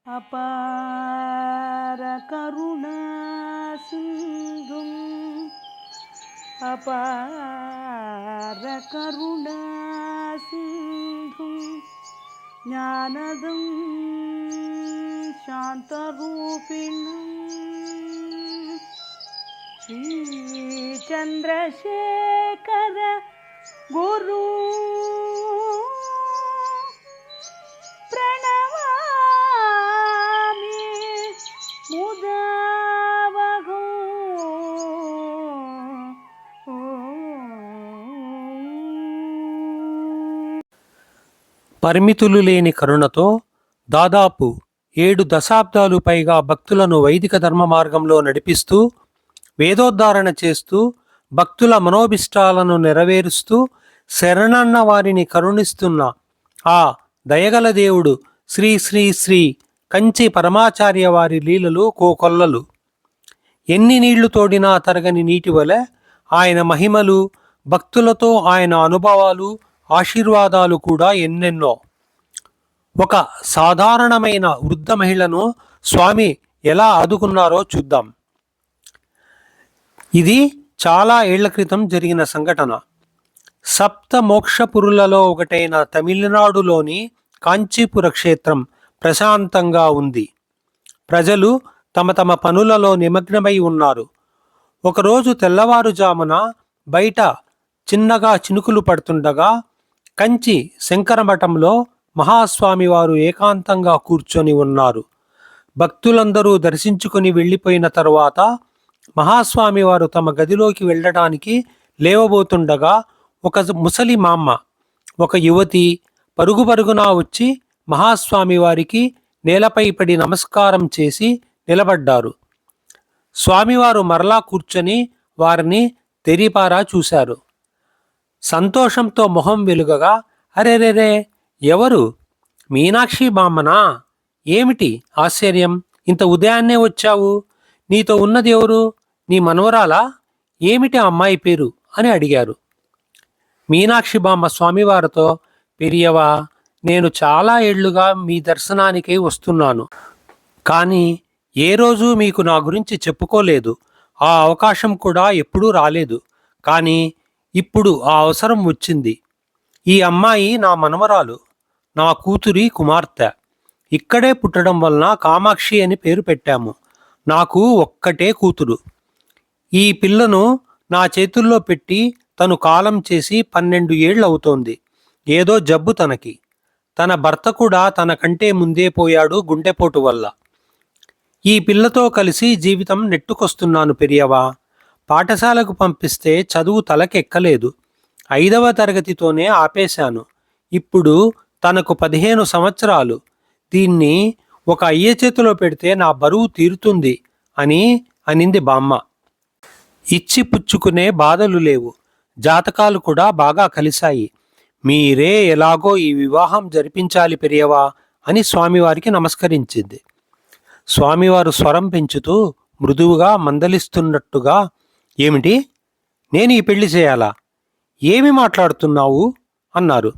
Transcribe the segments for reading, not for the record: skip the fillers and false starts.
అపార కరుణా సింధుం అపార కరుణా సింధుం జ్ఞానదం శాంతరూపిణం శ్రీచంద్రశేఖర గురు పరిమితులు లేని కరుణతో దాదాపు 7 దశాబ్దాలు పైగా భక్తులను వైదిక ధర్మ మార్గంలో నడిపిస్తూ వేదోద్ధారణ చేస్తూ భక్తుల మనోభిష్టాలను నెరవేరుస్తూ శరణన్న వారిని కరుణిస్తున్న ఆ దయగల దేవుడు శ్రీ శ్రీ శ్రీ కంచి పరమాచార్య వారి లీలలు కోకొల్లలు. ఎన్ని నీళ్లు తోడినా తరగని నీటి వలె ఆయన మహిమలు, భక్తులతో ఆయన అనుభవాలు, ఆశీర్వాదాలు కూడా ఎన్నెన్నో. ఒక సాధారణమైన వృద్ధ మహిళను స్వామి ఎలా ఆదుకున్నారో చూద్దాం. ఇది చాలా ఏళ్ల క్రితం జరిగిన సంఘటన. సప్త మోక్షపురులలో ఒకటైన తమిళనాడులోని కాంచీపుర క్షేత్రం ప్రశాంతంగా ఉంది. ప్రజలు తమ తమ పనులలో నిమగ్నమై ఉన్నారు. ఒకరోజు తెల్లవారుజామున బయట చిన్నగా చినుకులు పడుతుండగా కంచి శంకరమఠంలో మహాస్వామి వారు ఏకాంతంగా కూర్చొని ఉన్నారు. భక్తులందరూ దర్శించుకుని వెళ్ళిపోయిన తరువాత మహాస్వామి వారు తమ గదిలోకి వెళ్ళడానికి లేవబోతుండగా ఒక ముసలి మామ్మ, ఒక యువతి పరుగు పరుగున వచ్చి మహాస్వామి వారికి నేలపై పడి నమస్కారం చేసి నిలబడ్డారు. స్వామివారు మరలా కూర్చొని వారిని తెరిపారా చూశారు. సంతోషంతో మొహం వెలుగగా, అరెరెరే, ఎవరు? మీనాక్షి బామ్మనా? ఏమిటి ఆశ్చర్యం, ఇంత ఉదయాన్నే వచ్చావు? నీతో ఉన్నది ఎవరు? నీ మనవరాలా? ఏమిటి ఆ అమ్మాయి పేరు అని అడిగారు. మీనాక్షి బామ్మ స్వామివారితో, పెరియవా, నేను చాలా ఏళ్లుగా మీ దర్శనానికై వస్తున్నాను. కానీ ఏ రోజు మీకు నా గురించి చెప్పుకోలేదు. ఆ అవకాశం కూడా ఎప్పుడూ రాలేదు. కానీ ఇప్పుడు ఆ అవసరం వచ్చింది. ఈ అమ్మాయి నా మనవరాలు, నా కూతురి కుమార్తె. ఇక్కడే పుట్టడం వలన కామాక్షి అని పేరు పెట్టాము. నాకు ఒక్కటే కూతురు. ఈ పిల్లను నా చేతుల్లో పెట్టి తను కాలం చేసి 12 ఏళ్ళు అవుతోంది. ఏదో జబ్బు తనకి. తన భర్త కూడా తన కంటే ముందే పోయాడు గుండెపోటు వల్ల. ఈ పిల్లతో కలిసి జీవితం నెట్టుకొస్తున్నాను పెరియవా. పాఠశాలకు పంపిస్తే చదువు తలకెక్కలేదు. 5వ తరగతితోనే ఆపేశాను. ఇప్పుడు తనకు 15 సంవత్సరాలు. దీన్ని ఒక అయ్య చేతిలో పెడితే నా బరువు తీరుతుంది అని అనింది బామ్మ. ఇచ్చి పుచ్చుకునే బాధలు లేవు. జాతకాలు కూడా బాగా కలిశాయి. మీరే ఎలాగో ఈ వివాహం జరిపించాలి పెరియవా అని స్వామివారికి నమస్కరించింది. స్వామివారు స్వరం పెంచుతూ మృదువుగా మందలిస్తున్నట్టుగా, ఏమిటి, నేను ఈ పెళ్లి చేయాలా? ఏమి మాట్లాడుతున్నావు అన్నారు.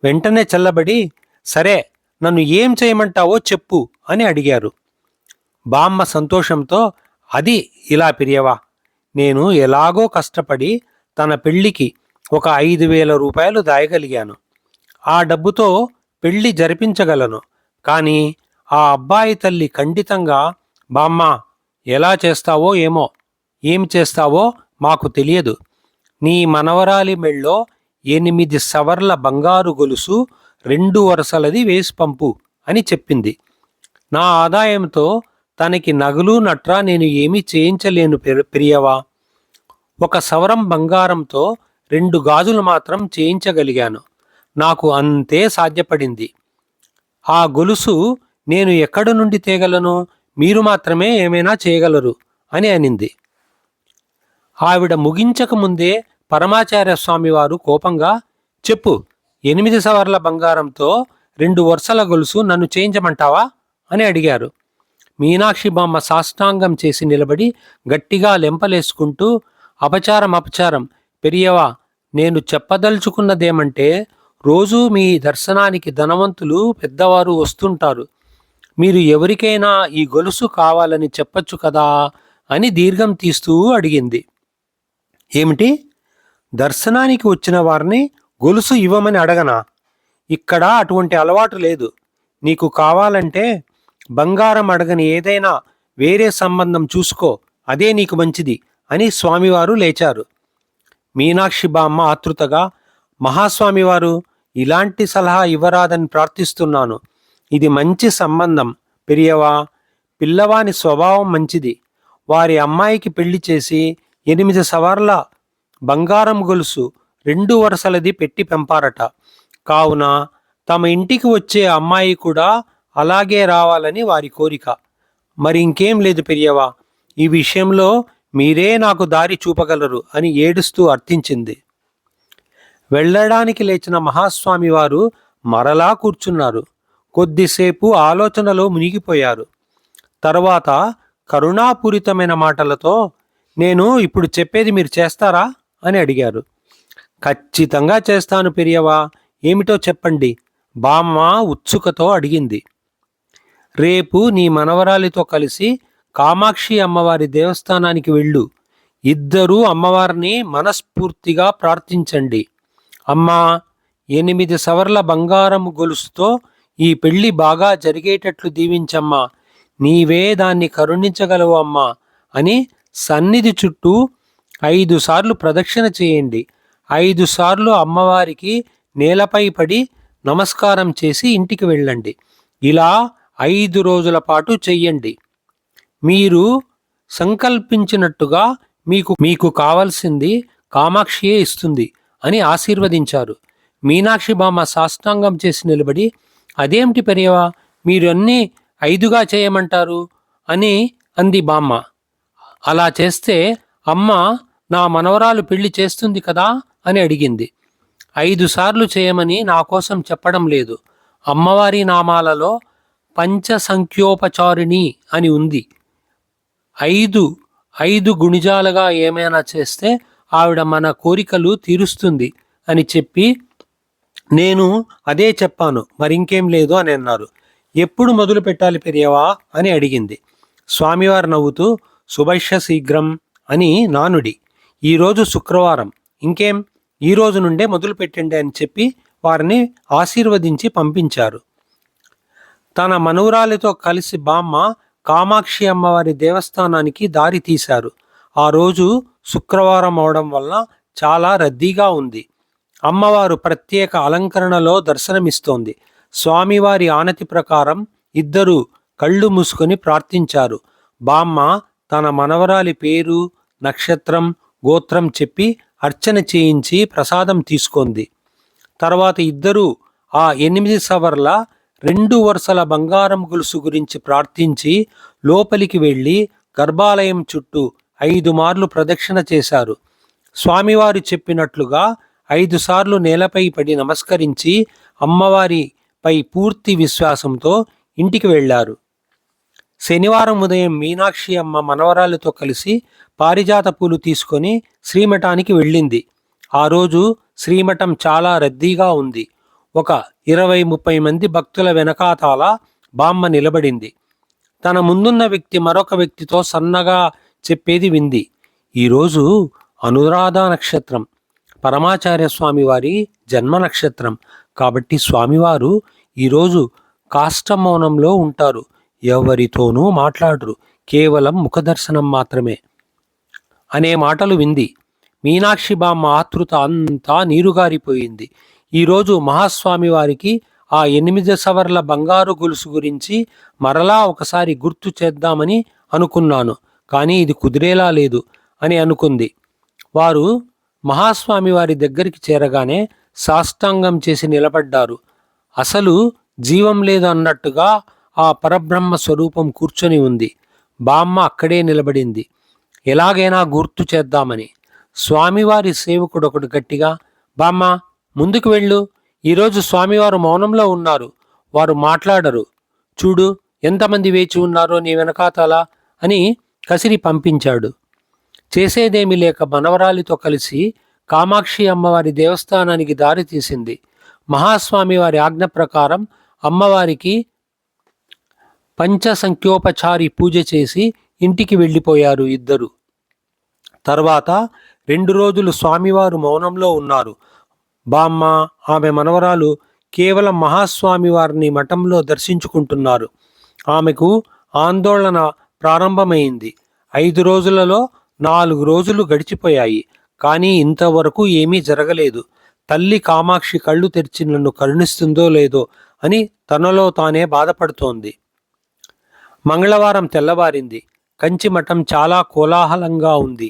వెంటనే చల్లబడి, సరే, నన్ను ఏం చేయమంటావో చెప్పు అని అడిగారు. బామ్మ సంతోషంతో, అది ఇలా పెరియవా, నేను ఎలాగో కష్టపడి తన పెళ్లికి ఒక 5,000 రూపాయలు దాయగలిగాను. ఆ డబ్బుతో పెళ్లి జరిపించగలను. కానీ ఆ అబ్బాయి తల్లి ఖండితంగా, బామ్మ, ఎలా చేస్తావో ఏమో, ఏం చేస్తావో మాకు తెలియదు. నీ మనవరాలి మెళ్ళో 8 సవర్ల బంగారు గొలుసు 2 వరుసలది వేసి పంపు అని చెప్పింది. నా ఆదాయంతో తనకి నగలు నట్రా నేను ఏమీ చేయించలేను ప్రియవా. 1 సవరం బంగారంతో 2 గాజులు మాత్రం చేయించగలిగాను. నాకు అంతే సాధ్యపడింది. ఆ గొలుసు నేను ఎక్కడి నుండి తేగలను? మీరు మాత్రమే ఏమైనా చేయగలరు అని అనింది. ఆవిడ ముగించకముందే పరమాచార్య స్వామివారు కోపంగా, చెప్పు, 8 సవర్ల బంగారంతో 2 వరుసల గొలుసు నన్ను చేయించమంటావా అని అడిగారు. మీనాక్షి బామ్మ సాష్టాంగం చేసి నిలబడి గట్టిగా లెంపలేసుకుంటూ, అపచారం పెరియవా, నేను చెప్పదలుచుకున్నదేమంటే, రోజూ మీ దర్శనానికి ధనవంతులు పెద్దవారు వస్తుంటారు. మీరు ఎవరికైనా ఈ గొలుసు కావాలని చెప్పొచ్చు కదా అని దీర్ఘం తీస్తూ అడిగింది. ఏమిటి? దర్శనానికి వచ్చిన వారిని గొలుసు ఇవ్వమని అడగనా? ఇక్కడ అటువంటి అలవాటు లేదు. నీకు కావాలంటే బంగారం అడగని ఏదైనా వేరే సంబంధం చూసుకో, అదే నీకు మంచిది అని స్వామివారు లేచారు. మీనాక్షి బామ్మ ఆతృతగా, మహాస్వామివారు, ఇలాంటి సలహా ఇవ్వరాదని ప్రార్థిస్తున్నాను. ఇది మంచి సంబంధం పెరియవా. పిల్లవాని స్వభావం మంచిది. వారి అమ్మాయికి పెళ్లి చేసి 8 సవర్ల బంగారం గొలుసు 2 వరుసలది పెట్టి పెంపారట. కావున తమ ఇంటికి వచ్చే అమ్మాయి కూడా అలాగే రావాలని వారి కోరిక. మరి ఇంకేం లేదు పెరియవా, ఈ విషయంలో మీరే నాకు దారి చూపగలరు అని ఏడుస్తూ అర్థించింది. వెళ్ళడానికి లేచిన మహాస్వామివారు మరలా కూర్చున్నారు. కొద్దిసేపు ఆలోచనలో మునిగిపోయారు. తరువాత కరుణాపూరితమైన మాటలతో, నేను ఇప్పుడు చెప్పేది మీరు చేస్తారా అని అడిగారు. ఖచ్చితంగా చేస్తాను పెరియవా, ఏమిటో చెప్పండి, బామ్మ ఉత్సుకతో అడిగింది. రేపు నీ మనవరాలితో కలిసి కామాక్షి అమ్మవారి దేవస్థానానికి వెళ్ళు. ఇద్దరూ అమ్మవారిని మనస్ఫూర్తిగా ప్రార్థించండి. అమ్మా, 8 సవర్ల బంగారము గొలుసుతో ఈ పెళ్లి బాగా జరిగేటట్లు దీవించమ్మా, నీవే దాన్ని కరుణించగలవు అమ్మా అని సన్నిధి చుట్టూ 5 సార్లు ప్రదక్షిణ చేయండి. 5 సార్లు అమ్మవారికి నేలపై పడి నమస్కారం చేసి ఇంటికి వెళ్ళండి. ఇలా 5 రోజుల పాటు చెయ్యండి. మీరు సంకల్పించినట్టుగా మీకు కావలసింది కామాక్షియే ఇస్తుంది అని ఆశీర్వదించారు. మీనాక్షి బామ్మ సాష్టాంగం చేసి నిలబడి, అదేమిటి పెరియవా, మీరు అన్నీ 5గా చేయమంటారు అని అంది బామ్మ. అలా చేస్తే అమ్మ నా మనవరాలు పెళ్లి చేస్తుంది కదా అని అడిగింది. 5 సార్లు చేయమని నా కోసం చెప్పడం లేదు. అమ్మవారి నామాలలో పంచసంఖ్యోపచారిణి అని ఉంది. 5 గుణిజాలుగా ఏమైనా చేస్తే ఆవిడ మన కోరికలు తీరుస్తుంది అని చెప్పి నేను అదే చెప్పాను, మరింకేం లేదు అని అన్నారు. ఎప్పుడు మొదలు పెట్టాలి పెరియవా అని అడిగింది. స్వామివారు నవ్వుతూ, శుభైష్య శీఘ్రం అని నానుడి. ఈరోజు శుక్రవారం, ఇంకేం ఈ రోజు నుండే మొదలు పెట్టండి అని చెప్పి వారిని ఆశీర్వదించి పంపించారు. తన మనవరాలితో కలిసి బామ్మ కామాక్షి అమ్మవారి దేవస్థానానికి దారి తీశారు. ఆ రోజు శుక్రవారం అవడం వల్ల చాలా రద్దీగా ఉంది. అమ్మవారు ప్రత్యేక అలంకరణలో దర్శనమిస్తోంది. స్వామివారి ఆనతి ప్రకారం ఇద్దరూ కళ్ళు మూసుకొని ప్రార్థించారు. బామ్మ తన మనవరాలి పేరు, నక్షత్రం, గోత్రం చెప్పి అర్చన చేయించి ప్రసాదం తీసుకుంది. తర్వాత ఇద్దరూ ఆ 8 సవర్ల 2 వరుసల బంగారం గొలుసు గురించి ప్రార్థించి లోపలికి వెళ్ళి గర్భాలయం చుట్టూ 5 మార్లు ప్రదక్షిణ చేశారు. స్వామివారు చెప్పినట్లుగా 5 సార్లు నేలపై పడి నమస్కరించి అమ్మవారిపై పూర్తి విశ్వాసంతో ఇంటికి వెళ్ళారు. శనివారం ఉదయం మీనాక్షి అమ్మ మనవరాలతో కలిసి పారిజాత పూలు తీసుకొని శ్రీమఠానికి వెళ్ళింది. ఆ రోజు శ్రీమఠం చాలా రద్దీగా ఉంది. ఒక 20-30 మంది భక్తుల వెనకాతాల బామ్మ నిలబడింది. తన ముందున్న వ్యక్తి మరొక వ్యక్తితో సన్నగా చెప్పేది వింది. ఈరోజు అనురాధ నక్షత్రం, పరమాచార్య స్వామివారి జన్మ నక్షత్రం కాబట్టి స్వామివారు ఈరోజు కాష్టమౌనంలో ఉంటారు. ఎవరితోనూ మాట్లాడరు, కేవలం ముఖదర్శనం మాత్రమే అనే మాటలు వింది. మీనాక్షి బామ్మ ఆతృత అంతా నీరుగారిపోయింది. ఈరోజు మహాస్వామి వారికి ఆ 8 సవర్ల బంగారు గొలుసు గురించి మరలా ఒకసారి గుర్తు చేద్దామని అనుకున్నాను, కానీ ఇది కుదిరేలా లేదు అని అనుకుంది. వారు మహాస్వామి వారి దగ్గరికి చేరగానే సాష్టాంగం చేసి నిలబడ్డారు. అసలు జీవం లేదు అన్నట్టుగా ఆ పరబ్రహ్మ స్వరూపం కూర్చొని ఉంది. బామ్మ అక్కడే నిలబడింది, ఎలాగైనా గుర్తు చేద్దామని. స్వామివారి సేవకుడు ఒకడు గట్టిగా, బామ్మ ముందుకు వెళ్ళు, ఈరోజు స్వామివారు మౌనంలో ఉన్నారు, వారు మాట్లాడరు, చూడు ఎంతమంది వేచి ఉన్నారో నీ వెనకాతల అని కసిరి పంపించాడు. చేసేదేమీ లేక మనవరాలితో కలిసి కామాక్షి అమ్మవారి దేవస్థానానికి దారి తీసింది. మహాస్వామి వారి ఆజ్ఞ ప్రకారం అమ్మవారికి పంచసంఖ్యోపచారి పూజ చేసి ఇంటికి వెళ్ళిపోయారు ఇద్దరు. తర్వాత 2 రోజులు స్వామివారు మౌనంలో ఉన్నారు. బామ్మ, ఆమె మనవరాలు కేవలం మహాస్వామివారిని మఠంలో దర్శించుకుంటున్నారు. ఆమెకు ఆందోళన ప్రారంభమైంది. 5 రోజులలో 4 రోజులు గడిచిపోయాయి. కానీ ఇంతవరకు ఏమీ జరగలేదు. తల్లి కామాక్షి కళ్ళు తెరిచి నన్ను కరుణిస్తుందో లేదో అని తనలో తానే బాధపడుతోంది. మంగళవారం తెల్లవారింది. కంచి మఠం చాలా కోలాహలంగా ఉంది.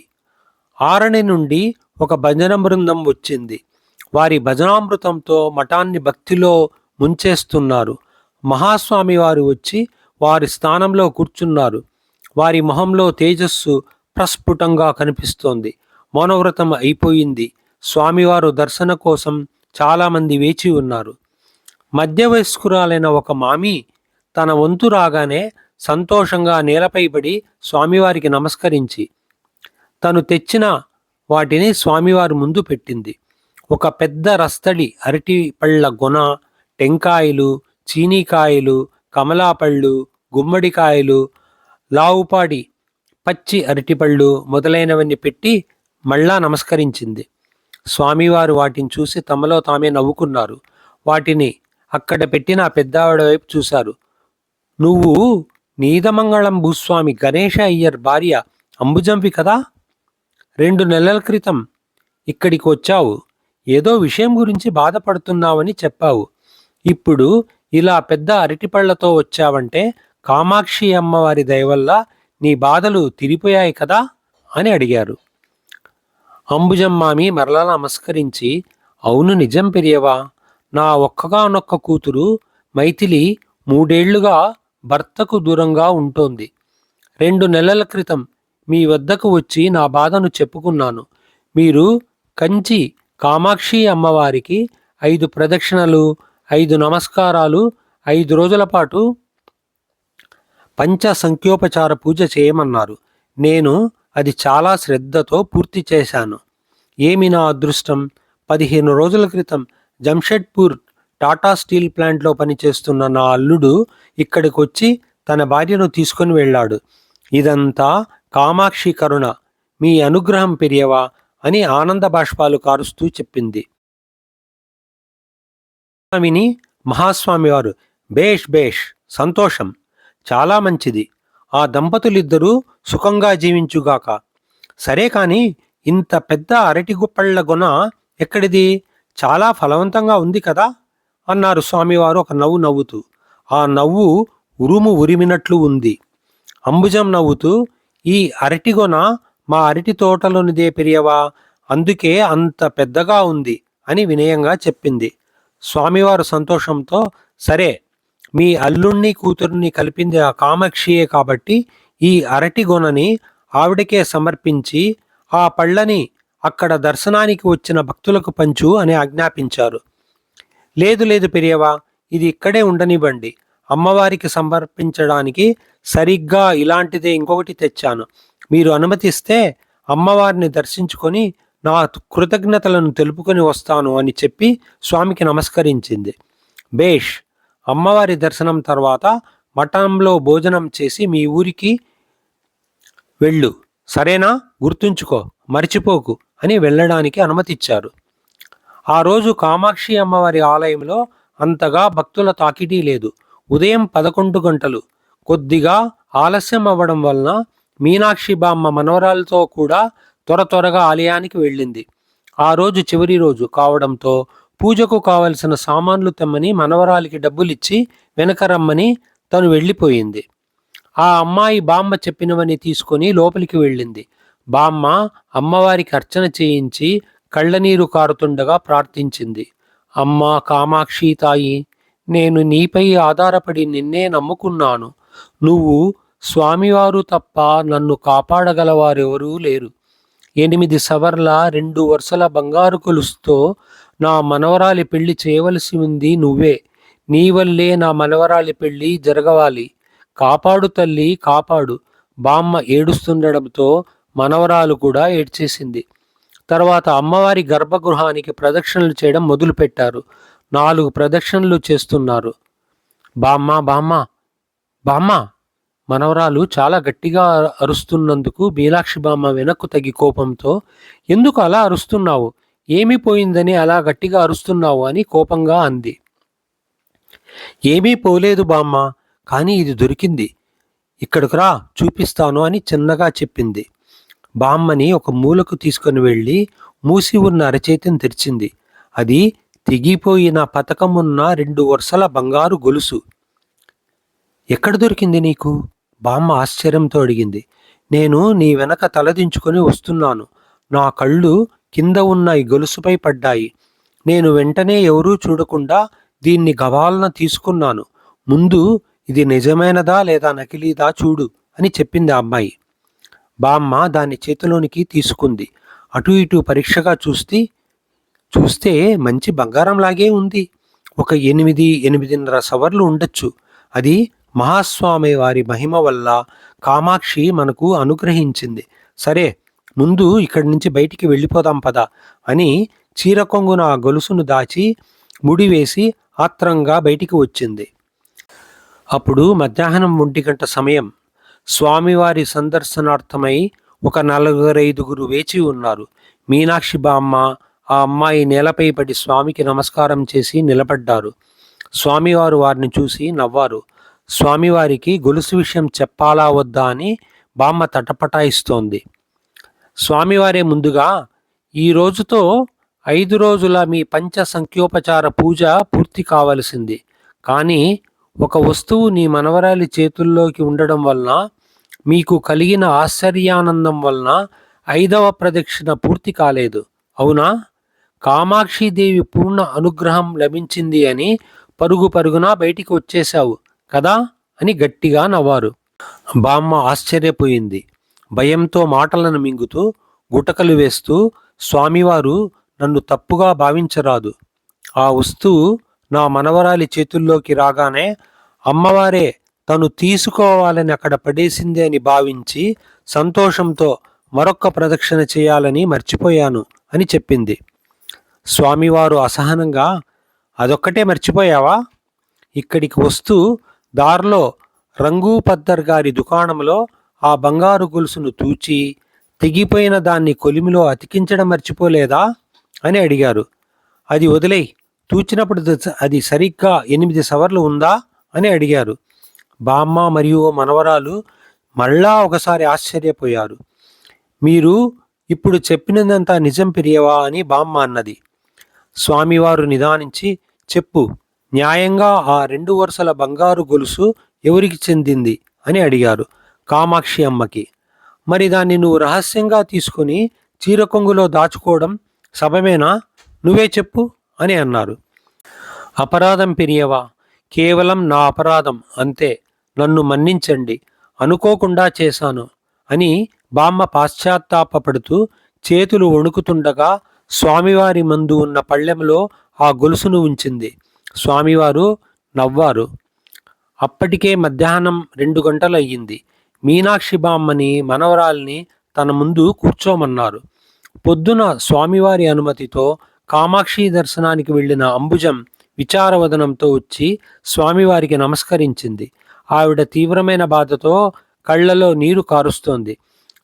ఆరణి నుండి ఒక భజన బృందం వచ్చింది. వారి భజనామృతంతో మఠాన్ని భక్తిలో ముంచేస్తున్నారు. మహాస్వామి వారు వచ్చి వారి స్థానంలో కూర్చున్నారు. వారి మొహంలో తేజస్సు ప్రస్ఫుటంగా కనిపిస్తోంది. మౌనవ్రతం అయిపోయింది. స్వామివారు దర్శన కోసం చాలామంది వేచి ఉన్నారు. మధ్య వయస్కురాలైన ఒక మామి తన వంతు రాగానే సంతోషంగా నేలపై పడి స్వామివారికి నమస్కరించి తను తెచ్చిన వాటిని స్వామివారి ముందు పెట్టింది. ఒక పెద్ద రస్తడి అరటి పళ్ళ గొన, టెంకాయలు, చీనీకాయలు, కమలాపళ్ళు, గుమ్మడికాయలు, లావుపాడి పచ్చి అరటిపళ్ళు మొదలైనవన్నీ పెట్టి మళ్ళా నమస్కరించింది. స్వామివారు వాటిని చూసి తమలో తామే నవ్వుకున్నారు. వాటిని అక్కడ పెట్టిన ఆ పెద్దావిడ వైపు చూశారు. నువ్వు నీదమంగళం భూస్వామి గణేశ అయ్యర్ భార్య అంబుజంవి కదా? 2 నెలల క్రితం ఇక్కడికి వచ్చావు. ఏదో విషయం గురించి బాధపడుతున్నావని చెప్పావు. ఇప్పుడు ఇలా పెద్ద అరటిపళ్లతో వచ్చావంటే కామాక్షి అమ్మవారి దయవల్ల నీ బాధలు తిరిపోయాయి కదా అని అడిగారు. అంబుజమ్మామి మరలా నమస్కరించి, అవును నిజం పెరియవా. నా ఒక్కగానొక్క కూతురు మైథిలి 3 ఏళ్లుగా భర్తకు దూరంగా ఉంటోంది. 2 నెలల క్రితం మీ వద్దకు వచ్చి నా బాధను చెప్పుకున్నాను. మీరు కంచి కామాక్షి అమ్మవారికి 5 ప్రదక్షిణలు, 5 నమస్కారాలు, 5 రోజుల పాటు పంచ సంఖ్యోపచార పూజ చేయమన్నారు. నేను అది చాలా శ్రద్ధతో పూర్తి చేశాను. ఏమి నా అదృష్టం! 15 రోజుల క్రితం జంషెడ్పూర్ టాటా స్టీల్ ప్లాంట్లో పనిచేస్తున్న నా అల్లుడు ఇక్కడికి వచ్చి తన భార్యను తీసుకొని వెళ్ళాడు. ఇదంతా కామాక్షి కరుణ, మీ అనుగ్రహం పెరియవా అని ఆనంద బాష్పాలు కారుస్తూ చెప్పింది. స్వామిని మహాస్వామి వారు, బేష్ బేష్, సంతోషం, చాలా మంచిది. ఆ దంపతులిద్దరూ సుఖంగా జీవించుగాక. సరే కాని ఇంత పెద్ద అరటి గుప్పళ్ల గొన ఎక్కడిది? చాలా ఫలవంతంగా ఉంది కదా అన్నారు స్వామివారు ఒక నవ్వు నవ్వుతూ. ఆ నవ్వు ఉరుము ఉరిమినట్లు ఉంది. అంబుజం నవ్వుతూ, ఈ అరటిగొన మా అరటి తోటలోనిదే పెరియవా, అందుకే అంత పెద్దగా ఉంది అని వినయంగా చెప్పింది. స్వామివారు సంతోషంతో, సరే, మీ అల్లుణ్ణి కూతుర్ని కలిపింది ఆ కామాక్షియే కాబట్టి ఈ అరటిగొనని ఆవిడకే సమర్పించి ఆ పళ్ళని అక్కడ దర్శనానికి వచ్చిన భక్తులకు పంచు అని ఆజ్ఞాపించారు. లేదు లేదు పెరియవా, ఇది ఇక్కడే ఉండనివ్వండి. అమ్మవారికి సమర్పించడానికి సరిగ్గా ఇలాంటిదే ఇంకొకటి తెచ్చాను. మీరు అనుమతిస్తే అమ్మవారిని దర్శించుకొని నా కృతజ్ఞతలను తెలుపుకొని వస్తాను అని చెప్పి స్వామికి నమస్కరించింది. బేష్, అమ్మవారి దర్శనం తర్వాత మఠంలో భోజనం చేసి మీ ఊరికి వెళ్ళు, సరేనా? గుర్తుంచుకో, మర్చిపోకు అని వెళ్ళడానికి అనుమతిచ్చారు. ఆ రోజు కామాక్షి అమ్మవారి ఆలయంలో అంతగా భక్తుల తాకిడీ లేదు. ఉదయం 11 గంటలు. కొద్దిగా ఆలస్యం అవ్వడం వలన మీనాక్షి బామ్మ మనవరాలతో కూడా త్వరగా ఆలయానికి వెళ్ళింది. ఆ రోజు చివరి రోజు కావడంతో పూజకు కావలసిన సామాన్లు తెమ్మని మనవరాలికి డబ్బులిచ్చి వెనక రమ్మని తను వెళ్ళిపోయింది. ఆ అమ్మాయి బామ్మ చెప్పినవని తీసుకొని లోపలికి వెళ్ళింది. బామ్మ అమ్మవారికి అర్చన చేయించి కళ్ళనీరు కారుతుండగా ప్రార్థించింది. అమ్మా కామాక్షి తాయి, నేను నీపై ఆధారపడి నిన్నే నమ్ముకున్నాను. నువ్వు స్వామివారు తప్ప నన్ను కాపాడగలవారెవరూ లేరు. 8 సవర్ల 2 వరుసల బంగారు కొలుసుతో నా మనవరాలి పెళ్లి చేయవలసి ఉంది నువ్వే. నీ వల్లే నా మనవరాలి పెళ్లి జరగవాలి. కాపాడు తల్లి, కాపాడు. బామ్మ ఏడుస్తుండడంతో మనవరాలు కూడా ఏడ్చేసింది. తర్వాత అమ్మవారి గర్భగృహానికి ప్రదక్షిణలు చేయడం మొదలుపెట్టారు. 4 ప్రదక్షిణలు చేస్తున్నారు. బామ్మ బామ్మ! మనవరాలు చాలా గట్టిగా అరుస్తున్నందుకు మీనాక్షి బామ్మ వెనక్కు తగ్గి కోపంతో, ఎందుకు అలా అరుస్తున్నావు? ఏమీ పోయిందని అలా గట్టిగా అరుస్తున్నావు అని కోపంగా అంది. ఏమీ పోలేదు బామ్మ, కానీ ఇది దొరికింది. ఇక్కడికి రా, చూపిస్తాను అని చిన్నగా చెప్పింది. బామ్మని ఒక మూలకు తీసుకుని వెళ్ళి మూసి ఉన్న అరచేతిని తెరిచింది. అది తెగిపోయిన పతకమున్న 2 వరుసల బంగారు గొలుసు. ఎక్కడ దొరికింది నీకు? బామ్మ ఆశ్చర్యంతో అడిగింది. నేను నీ వెనక తలదించుకొని వస్తున్నాను. నా కళ్ళు కింద ఉన్న ఈ గొలుసుపై పడ్డాయి. నేను వెంటనే ఎవరూ చూడకుండా దీన్ని గబాలన తీసుకున్నాను. ముందు ఇది నిజమైనదా లేదా నకిలీదా చూడు అని చెప్పింది ఆ అమ్మాయి. బామ్మ దాన్ని చేతిలోనికి తీసుకుంది. అటు ఇటు పరీక్షగా చూస్తే మంచి బంగారంలాగే ఉంది. ఒక 8-8.5 సవర్లు ఉండొచ్చు. అది మహాస్వామి వారి మహిమ వల్ల కామాక్షి మనకు అనుగ్రహించింది. సరే, ముందు ఇక్కడి నుంచి బయటికి వెళ్ళిపోదాం పద అని చీర కొంగున ఆ గొలుసును దాచి ముడివేసి ఆత్రంగా బయటికి వచ్చింది. అప్పుడు మధ్యాహ్నం 1 గంట సమయం. స్వామివారి సందర్శనార్థమై ఒక 4-5 వేచి ఉన్నారు. మీనాక్షి బామ్మ, ఆ అమ్మాయి నేలపై పడి స్వామికి నమస్కారం చేసి నిలబడ్డారు. స్వామివారు వారిని చూసి నవ్వారు. స్వామివారికి గొలుసు విషయం చెప్పాలా వద్దా అని బామ్మ తటపటాయిస్తోంది. స్వామివారే ముందుగా, ఈ రోజుతో 5 రోజుల మీ పంచ సంఖ్యోపచార పూజ పూర్తి కావలసింది. కానీ ఒక వస్తువు నీ మనవరాలి చేతుల్లోకి ఉండడం వలన, మీకు కలిగిన ఆశ్చర్యానందం వలన 5వ ప్రదక్షిణ పూర్తి కాలేదు. అవునా? కామాక్షిదేవి పూర్ణ అనుగ్రహం లభించింది అని పరుగున బయటికి వచ్చేశావు కదా అని గట్టిగా నవ్వారు. బామ్మ ఆశ్చర్యపోయింది. భయంతో మాటలను మింగుతూ గుటకలు వేస్తూ, స్వామివారు నన్ను తప్పుగా భావించరాదు. ఆ వస్తువు నా మనవరాలి చేతుల్లోకి రాగానే అమ్మవారే తను తీసుకోవాలని అక్కడ పడేసింది అని భావించి సంతోషంతో మరొక్క ప్రదక్షిణ చేయాలని మర్చిపోయాను అని చెప్పింది. స్వామివారు అసహనంగా, అదొక్కటే మర్చిపోయావా? ఇక్కడికి వస్తూ దారిలో రంగు పద్దర్ గారి దుకాణంలో ఆ బంగారు గొలుసును తూచి తెగిపోయిన దాన్ని కొలిమిలో అతికించడం మర్చిపోలేదా అని అడిగారు. అది వదిలేయ్, తూచినప్పుడు అది సరిగ్గా 8 సవర్లు ఉందా అని అడిగారు. బామ్మ మరియు మనవరాలు మళ్ళా ఒకసారి ఆశ్చర్యపోయారు. మీరు ఇప్పుడు చెప్పినదంతా నిజం పెరియవా అని బామ్మ అన్నది. స్వామివారు నిదానించి, చెప్పు, న్యాయంగా ఆ 2 వరుసల బంగారు గొలుసు ఎవరికి చెందింది అని అడిగారు. కామాక్షి అమ్మకి. మరి దాన్ని నువ్వు రహస్యంగా తీసుకుని చీర కొంగులో దాచుకోవడం సబమేనా? నువ్వే చెప్పు అని అన్నారు. అపరాధం పెరియవా, కేవలం నా అపరాధం అంతే, నన్ను మన్నించండి, అనుకోకుండా చేశాను అని బామ్మ పాశ్చాత్తాపపడుతూ చేతులు వణుకుతుండగా స్వామివారి మందు ఉన్న పళ్ళెంలో ఆ గొలుసును ఉంచింది. స్వామివారు నవ్వారు. అప్పటికే మధ్యాహ్నం 2 గంటలు అయ్యింది. మీనాక్షి బామ్మని మనవరాల్ని తన ముందు కూర్చోమన్నారు. పొద్దున స్వామివారి అనుమతితో కామాక్షి దర్శనానికి వెళ్ళిన అంబుజం విచారవదనంతో వచ్చి స్వామివారికి నమస్కరించింది. ఆవిడ తీవ్రమైన బాధతో కళ్ళలో నీరు కారుస్తోంది.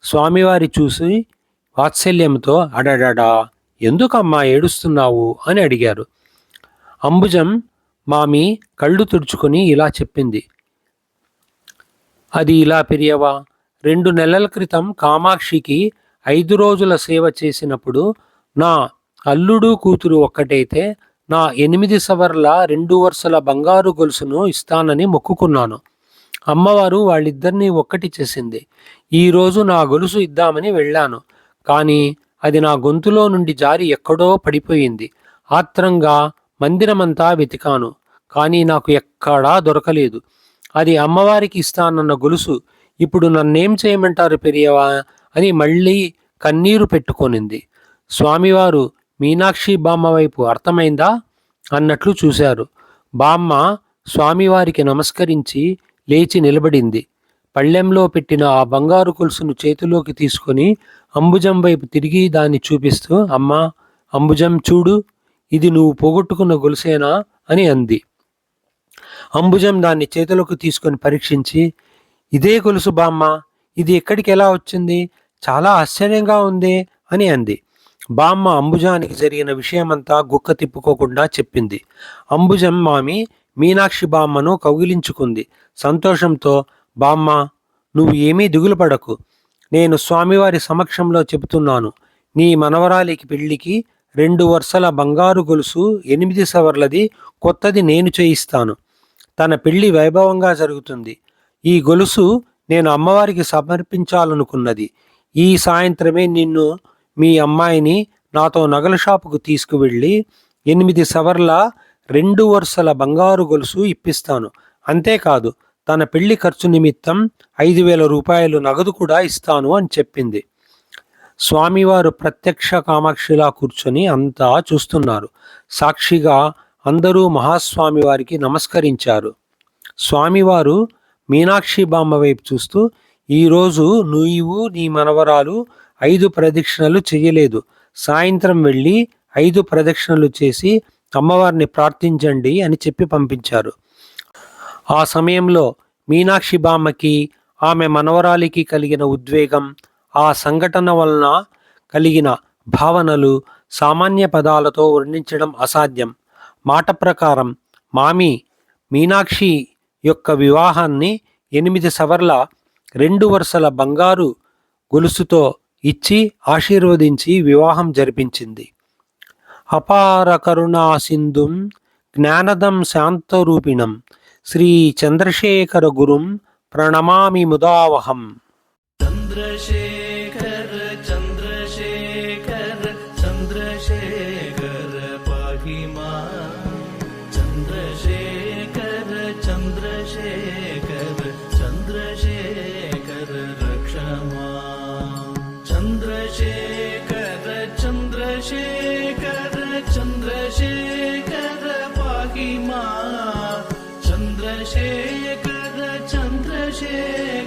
స్వామివారి చూసి వాత్సల్యంతో, అడడడా, ఎందుకమ్మా ఏడుస్తున్నావు అని అడిగారు. అంబుజం మామి కళ్ళు తుడుచుకొని ఇలా చెప్పింది. అది ఇలా పెరియవా, 2 నెలల క్రితం కామాక్షికి 5 రోజుల సేవ చేసినప్పుడు నా అల్లుడు కూతురు ఒక్కటైతే నా 8 సవర్ల 2 వరుసల బంగారు గొలుసును ఇస్తానని మొక్కుకున్నాను. అమ్మవారు వాళ్ళిద్దరినీ ఒక్కటి చేసింది. ఈరోజు నా గొలుసు ఇద్దామని వెళ్ళాను. కానీ అది నా గొంతులో నుండి జారి ఎక్కడో పడిపోయింది. ఆత్రంగా మందిరమంతా వెతికాను, కానీ నాకు ఎక్కడా దొరకలేదు. అది అమ్మవారికి ఇస్తానన్న గొలుసు. ఇప్పుడు నన్నేం చేయమంటారు పెరియవా అని మళ్ళీ కన్నీరు పెట్టుకొనింది. స్వామివారు మీనాక్షి బామ్మ వైపు అర్థమైందా అన్నట్లు చూశారు. బామ్మ స్వామివారికి నమస్కరించి లేచి నిలబడింది. పళ్ళెంలో పెట్టిన ఆ బంగారు గొలుసును చేతిలోకి తీసుకొని అంబుజం వైపు తిరిగి దాన్ని చూపిస్తూ, అమ్మా అంబుజం చూడు, ఇది నువ్వు పోగొట్టుకున్న గొలుసేనా అని అంది. అంబుజం దాన్ని చేతిలోకి తీసుకొని పరీక్షించి, ఇదే గొలుసు బామ్మ, ఇది ఎక్కడికి ఎలా వచ్చింది, చాలా ఆశ్చర్యంగా ఉంది అని అంది. బామ్మ అంబుజానికి జరిగిన విషయమంతా గుక్క తిప్పుకోకుండా చెప్పింది. అంబుజం మామి మీనాక్షి బామ్మను కౌగిలించుకుంది. సంతోషంతో, బామ్మ, నువ్వు ఏమీ దిగులు పడకు, నేను స్వామివారి సమక్షంలో చెబుతున్నాను, నీ మనవరాలికి పెళ్లికి 2 వరుసల బంగారు గొలుసు 8 సవర్లది కొత్తది నేను చేయిస్తాను. తన పెళ్లి వైభవంగా జరుగుతుంది. ఈ గొలుసు నేను అమ్మవారికి సమర్పించాలనుకున్నది. ఈ సాయంత్రమే నిన్ను, మీ అమ్మాయిని నాతో నగల షాపుకు తీసుకువెళ్ళి 8 సవర్ల 2 వరుసల బంగారు గొలుసు ఇప్పిస్తాను. అంతేకాదు, తన పెళ్లి ఖర్చు నిమిత్తం 5,000 రూపాయలు నగదు కూడా ఇస్తాను అని చెప్పింది. స్వామివారు ప్రత్యక్ష కామాక్షిలా కూర్చొని అంతా చూస్తున్నారు. సాక్షిగా అందరూ మహాస్వామి వారికి నమస్కరించారు. స్వామివారు మీనాక్షి బామ్మ వైపు చూస్తూ, ఈరోజు నీవు నీ మనవరాలు 5 ప్రదక్షిణలు చేయలేదు. సాయంత్రం వెళ్ళి 5 ప్రదక్షిణలు చేసి అమ్మవారిని ప్రార్థించండి అని చెప్పి పంపించారు. ఆ సమయంలో మీనాక్షి బామ్మకి, ఆమె మనవరాలికి కలిగిన ఉద్వేగం, ఆ సంఘటన వలన కలిగిన భావనలు సామాన్య పదాలతో వర్ణించడం అసాధ్యం. మాట ప్రకారం మామి మీనాక్షి యొక్క వివాహాన్ని 8 సవర్ల 2 వరుసల బంగారు గొలుసుతో ఇచ్చి ఆశీర్వదించి వివాహం జరిపించింది. అపార కరుణా సింధుం జ్ఞానదం శాంతరూపిణం శ్రీ చంద్రశేఖర గురుం ప్రణమామి ముదావహం. చంద్రశేఖర చంద్రశేఖర చంద్రశేఖర పాహి మాం. చంద్రశేఖర చంద్రశేఖర చంద్రశేఖర రక్ష మాం. చంద్రశేఖర చంద్రశేఖర చంద్రశేఖర పాహి మాం. చంద్రశేఖర చంద్రశేఖర